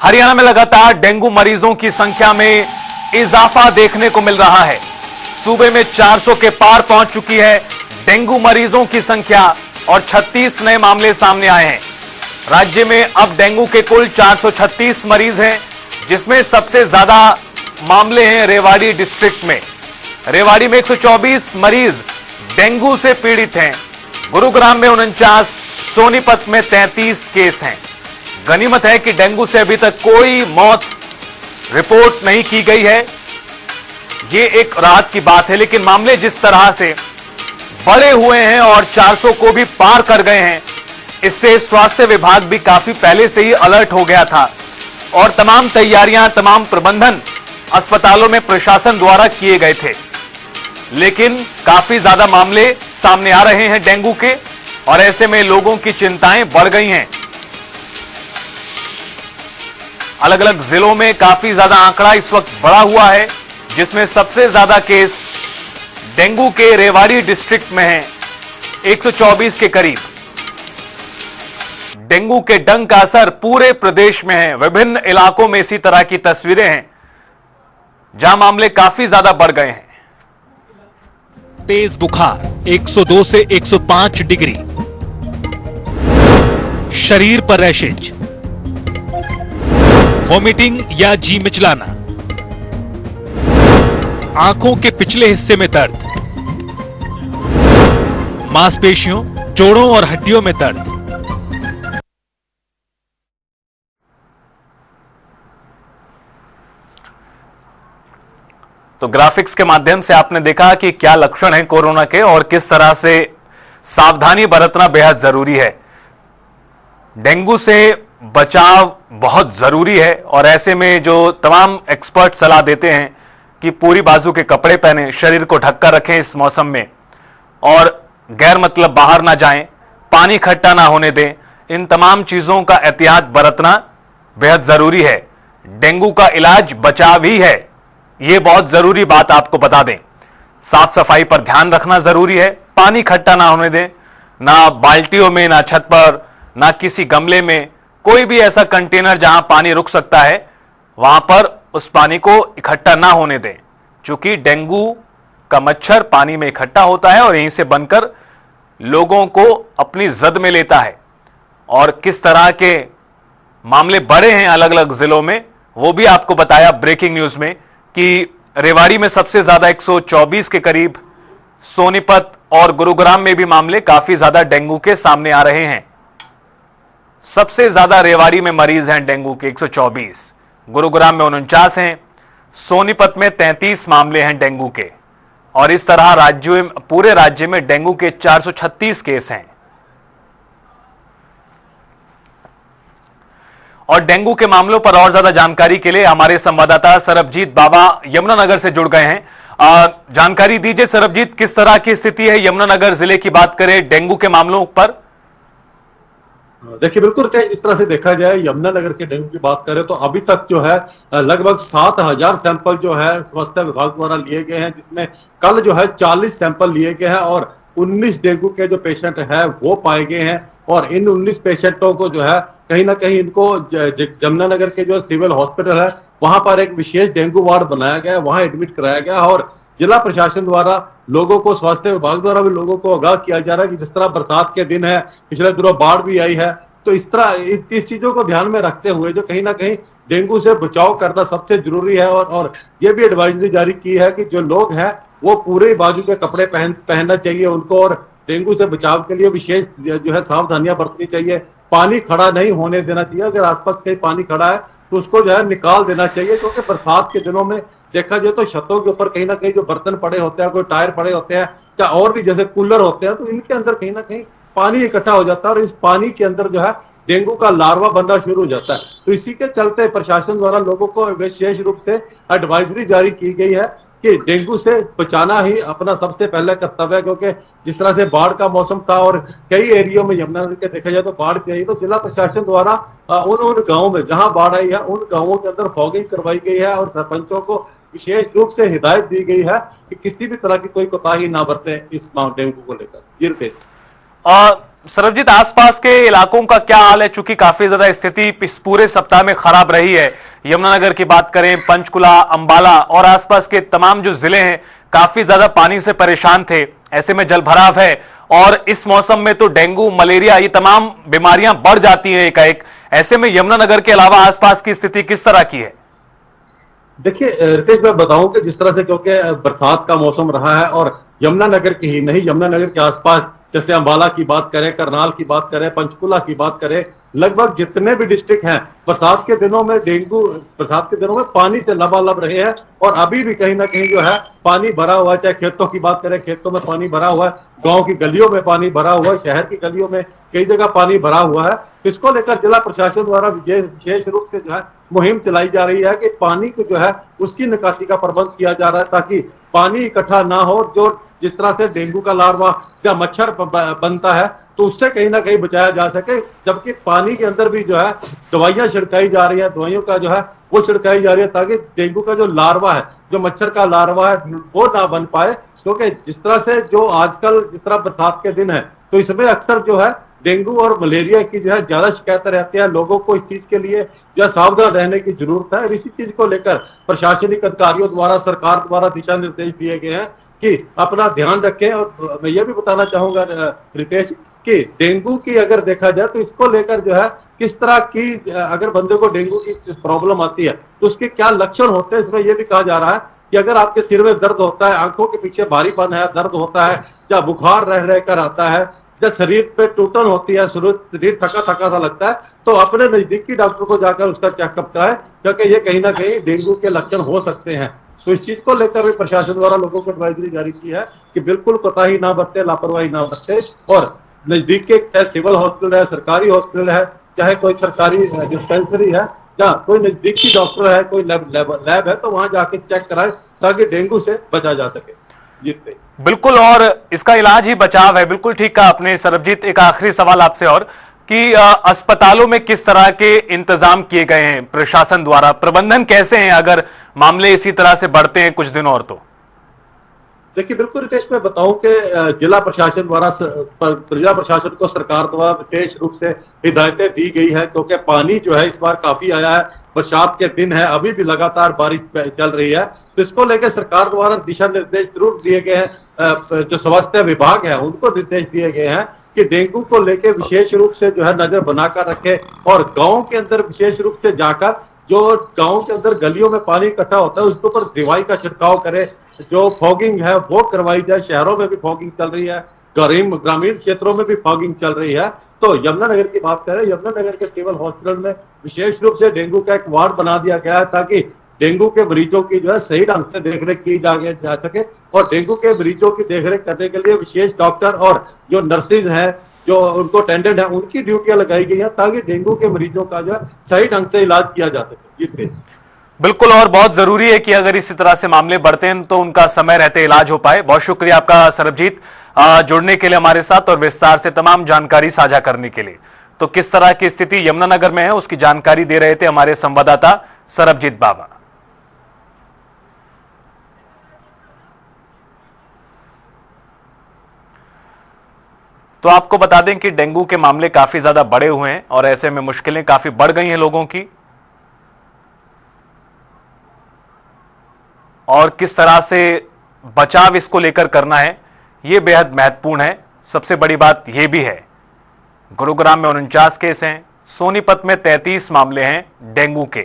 हरियाणा में लगातार डेंगू मरीजों की संख्या में इजाफा देखने को मिल रहा है। सूबे में 400 के पार पहुंच चुकी है डेंगू मरीजों की संख्या और 36 नए मामले सामने आए हैं। राज्य में अब डेंगू के कुल 436 मरीज हैं, जिसमें सबसे ज्यादा मामले हैं रेवाड़ी डिस्ट्रिक्ट में। रेवाड़ी में 124 मरीज डेंगू से पीड़ित हैं। गुरुग्राम में 49, सोनीपत में 33 केस हैं। गनीमत है कि डेंगू से अभी तक कोई मौत रिपोर्ट नहीं की गई है। ये एक राहत की बात है, लेकिन मामले जिस तरह से बढ़े हुए हैं और 400 को भी पार कर गए हैं, इससे स्वास्थ्य विभाग भी काफी पहले से ही अलर्ट हो गया था और तमाम तैयारियां, तमाम प्रबंधन अस्पतालों में प्रशासन द्वारा किए गए थे। लेकिन काफी ज्यादा मामले सामने आ रहे हैं डेंगू के और ऐसे में लोगों की चिंताएं बढ़ गई हैं। अलग अलग जिलों में काफी ज्यादा आंकड़ा इस वक्त बढ़ा हुआ है, जिसमें सबसे ज्यादा केस डेंगू के रेवाड़ी डिस्ट्रिक्ट में हैं, 124 के करीब। डेंगू के डंक का असर पूरे प्रदेश में है। विभिन्न इलाकों में इसी तरह की तस्वीरें हैं जहां मामले काफी ज्यादा बढ़ गए हैं। तेज बुखार 102 से 105 डिग्री, शरीर पर रैशेज, वॉमिटिंग या जी मिचलाना, आंखों के पिछले हिस्से में दर्द, मांसपेशियों, जोड़ों और हड्डियों में दर्द। तो ग्राफिक्स के माध्यम से आपने देखा कि क्या लक्षण हैं कोरोना के और किस तरह से सावधानी बरतना बेहद जरूरी है। डेंगू से बचाव बहुत जरूरी है और ऐसे में जो तमाम एक्सपर्ट सलाह देते हैं कि पूरी बाजू के कपड़े पहने, शरीर को ढककर रखें इस मौसम में और गैर मतलब बाहर ना जाएं, पानी इकट्ठा ना होने दें, इन तमाम चीजों का एहतियात बरतना बेहद जरूरी है। डेंगू का इलाज बचाव ही है, यह बहुत जरूरी बात आपको बता दें। साफ सफाई पर ध्यान रखना जरूरी है, पानी इकट्ठा ना होने दें, ना बाल्टियों में, ना छत पर, ना किसी गमले में। कोई भी ऐसा कंटेनर जहां पानी रुक सकता है वहां पर उस पानी को इकट्ठा ना होने दें, क्योंकि डेंगू का मच्छर पानी में इकट्ठा होता है और यहीं से बनकर लोगों को अपनी जद में लेता है। और किस तरह के मामले बढ़े हैं अलग अलग जिलों में, वो भी आपको बताया ब्रेकिंग न्यूज में कि रेवाड़ी में सबसे ज्यादा 124 के करीब, सोनीपत और गुरुग्राम में भी मामले काफी ज्यादा डेंगू के सामने आ रहे हैं। सबसे ज्यादा रेवाड़ी में मरीज हैं डेंगू के 124, गुरुग्राम में 49 हैं, सोनीपत में 33 मामले हैं डेंगू के और इस तरह पूरे राज्य में डेंगू के 436 केस हैं। और डेंगू के मामलों पर और ज्यादा जानकारी के लिए हमारे संवाददाता सरबजीत बाबा यमुनानगर से जुड़ गए हैं। जानकारी दीजिए सरबजीत, किस तरह की स्थिति है यमुनानगर जिले की बात करें डेंगू के मामलों पर? देखिए, बिल्कुल इस तरह से देखा जाए, यमुनानगर के डेंगू की बात करें तो अभी तक जो है लगभग 7000 सैंपल जो है स्वास्थ्य विभाग द्वारा लिए गए हैं, जिसमें कल जो है 40 सैंपल लिए गए हैं और 19 डेंगू के जो पेशेंट है वो पाए गए हैं। और इन 19 पेशेंटों को जो है कहीं ना कहीं इनको यमुनानगर के जो सिविल हॉस्पिटल है वहां पर एक विशेष डेंगू वार्ड बनाया गया है, वहां एडमिट कराया गया और जिला प्रशासन द्वारा लोगों को, स्वास्थ्य विभाग द्वारा भी लोगों को आगाह किया जा रहा है कि जिस तरह बरसात के दिन है, पिछले दिनों बाढ़ भी आई है, तो इस तरह इस चीजों को ध्यान में रखते हुए जो कहीं ना कहीं डेंगू से बचाव करना सबसे जरूरी है। और ये भी एडवाइजरी जारी की है कि जो लोग हैं वो पूरे बाजू के कपड़े पहनना चाहिए उनको और डेंगू से बचाव के लिए विशेष जो है सावधानियां बरतनी चाहिए। पानी खड़ा नहीं होने देना चाहिए, अगर आसपास कहीं पानी खड़ा है तो उसको जो है निकाल देना चाहिए, क्योंकि बरसात के दिनों में देखा जाए तो छतों के ऊपर कहीं ना कहीं जो बर्तन पड़े होते हैं, कोई टायर पड़े होते हैं या और भी जैसे कूलर होते हैं, तो इनके अंदर कहीं ना कहीं पानी इकट्ठा हो जाता है और इस पानी के अंदर जो है डेंगू का लार्वा बनना शुरू हो जाता है। तो इसी के चलते प्रशासन द्वारा लोगों को विशेष रूप से एडवाइजरी जारी की गई है कि डेंगू से बचाना ही अपना सबसे पहला कर्तव्य है, क्योंकि जिस तरह से बाढ़ का मौसम था और कई एरियो में यमुनानगर के देखा जाए तो बाढ़ भी आई, तो जिला प्रशासन द्वारा उन गाँवों में जहां बाढ़ आई है उन गाँवों के अंदर फॉगिंग करवाई गई है और सरपंचों को विशेष रूप से हिदायत दी गई है कि किसी भी तरह की कोई कोताही ना बरते इस डेंगू को लेकर। सरबजीत, आसपास के इलाकों का क्या हाल है? चूंकि काफी ज्यादा स्थिति इस पूरे सप्ताह में खराब रही है। यमुनानगर की बात करें, पंचकुला, अंबाला और आसपास के तमाम जो जिले हैं काफी ज्यादा पानी से परेशान थे। ऐसे में जलभराव है और इस मौसम में तो डेंगू, मलेरिया, ये तमाम बीमारियां बढ़ जाती हैं एकाएक। ऐसे में यमुनानगर के अलावा आसपास की स्थिति किस तरह की है? देखिए रितेश, मैं बताऊं कि जिस तरह से क्योंकि बरसात का मौसम रहा है और यमुनानगर की ही नहीं, यमुनानगर के आसपास जैसे अंबाला की बात करें, करनाल की बात करें, पंचकुला की बात करें, लगभग जितने भी डिस्ट्रिक्ट हैं बरसात के दिनों में बरसात के दिनों में पानी से लबालब रहे हैं। और अभी भी कहीं ना कहीं जो है पानी भरा हुआ है। चाहे खेतों की बात करें, खेतों में पानी भरा हुआ है, गांव की गलियों में पानी भरा हुआ है, शहर की गलियों में कई जगह पानी भरा हुआ है। इसको लेकर जिला प्रशासन द्वारा विशेष रूप से जो है मुहिम चलाई जा रही है कि पानी को जो है उसकी निकासी का प्रबंध किया जा रहा है, ताकि पानी इकट्ठा ना हो। जो जिस तरह से डेंगू का लार्वा या मच्छर बनता है तो उससे कहीं ना कहीं बचाया जा सके। जबकि पानी के अंदर भी जो है दवाइयां छिड़काई जा रही है, दवाइयों का जो है वो छिड़काई जा रही है, ताकि डेंगू का जो लार्वा है, जो मच्छर का लार्वा है, वो ना बन पाए। क्योंकि जिस तरह से जो आजकल जिस तरह बरसात के दिन है तो इसमें अक्सर जो है डेंगू और मलेरिया की जो है ज्यादा शिकायतें रहती है। लोगों को इस चीज के लिए जो है सावधान रहने की जरूरत है। और इसी चीज को लेकर प्रशासनिक अधिकारियों द्वारा, सरकार द्वारा दिशा निर्देश दिए गए हैं कि अपना ध्यान रखें। और मैं ये भी बताना चाहूंगा रितेश कि डेंगू की अगर देखा जाए तो इसको लेकर जो है किस तरह की, अगर बंदे को डेंगू की प्रॉब्लम आती है तो उसके क्या लक्षण होते हैं। इसमें यह भी कहा जा रहा है कि अगर आपके सिर में दर्द होता है, आंखों के पीछे भारीपन है, दर्द होता है, या बुखार रह रहकर आता है, जब शरीर पे टूटन होती है, शरीर थका थका सा लगता है, तो अपने नजदीकी डॉक्टर को जाकर उसका चेकअप कराएं, क्योंकि ये कहीं ना कहीं डेंगू के लक्षण हो सकते हैं। तो इस चीज को लेकर भी प्रशासन द्वारा लोगों को एडवाइजरी जारी की है कि बिल्कुल कोताही ना बरते, लापरवाही ना बरते। और नजदीक के चाहे सिविल हॉस्पिटल है, सरकारी हॉस्पिटल है, चाहे कोई सरकारी डिस्पेंसरी है, या कोई नजदीकी डॉक्टर है, कोई लैब है, तो वहां जाके चेक कराएं ताकि डेंगू से बचा जा सके। जी बिल्कुल, और इसका इलाज ही बचाव है। बिल्कुल ठीक कहा आपने सरबजीत। एक आखिरी सवाल आपसे और कि अस्पतालों में किस तरह के इंतजाम किए गए हैं प्रशासन द्वारा? प्रबंधन कैसे हैं अगर मामले इसी तरह से बढ़ते हैं कुछ दिन और? तो देखिए बिल्कुल रितेश, मैं बताऊं कि जिला प्रशासन को सरकार द्वारा विशेष रूप से हिदायतें दी गई है, क्योंकि पानी जो है इस बार काफी आया है। बरसात के दिन है, अभी भी लगातार बारिश चल रही है, तो इसको लेकर सरकार द्वारा दिशा निर्देश जरूर दिए गए हैं। जो स्वास्थ्य विभाग है उनको निर्देश दिए गए हैं कि डेंगू को लेकर विशेष रूप से जो है नजर बनाकर रखे, और गाँव के अंदर विशेष रूप से जाकर जो गाँव के अंदर गलियों में पानी इकट्ठा होता है उसके ऊपर दवाई का छिड़काव करे। जो फॉगिंग है वो करवाई जाए। शहरों में भी फॉगिंग चल रही है, ग्रामीण क्षेत्रों में भी फॉगिंग चल रही है। तो यमुनानगर की बात करें, यमुनानगर के सिविल हॉस्पिटल में विशेष रूप से डेंगू का एक वार्ड बना दिया गया है, ताकि डेंगू के मरीजों की जो है सही ढंग से देखरेख की जा सके। और डेंगू के मरीजों की देखरेख करने के लिए विशेष डॉक्टर और जो नर्सेज हैं, जो उनको अटेंडेंट है, उनकी ड्यूटियां लगाई गई है, ताकि डेंगू के मरीजों का जो है सही ढंग से इलाज किया जा सके। बिल्कुल, और बहुत जरूरी है कि अगर इसी तरह से मामले बढ़ते हैं तो उनका समय रहते इलाज हो पाए। बहुत शुक्रिया आपका सरबजीत, जुड़ने के लिए हमारे साथ और विस्तार से तमाम जानकारी साझा करने के लिए। तो किस तरह की स्थिति यमुनानगर में है उसकी जानकारी दे रहे थे हमारे संवाददाता सरबजीत बाबा। तो आपको बता दें कि डेंगू के मामले काफी ज्यादा बढ़े हुए हैं और ऐसे में मुश्किलें काफी बढ़ गई हैं लोगों की। और किस तरह से बचाव इसको लेकर करना है यह बेहद महत्वपूर्ण है। सबसे बड़ी बात यह भी है, गुरुग्राम में 49 केस हैं, सोनीपत में 33 मामले हैं डेंगू के।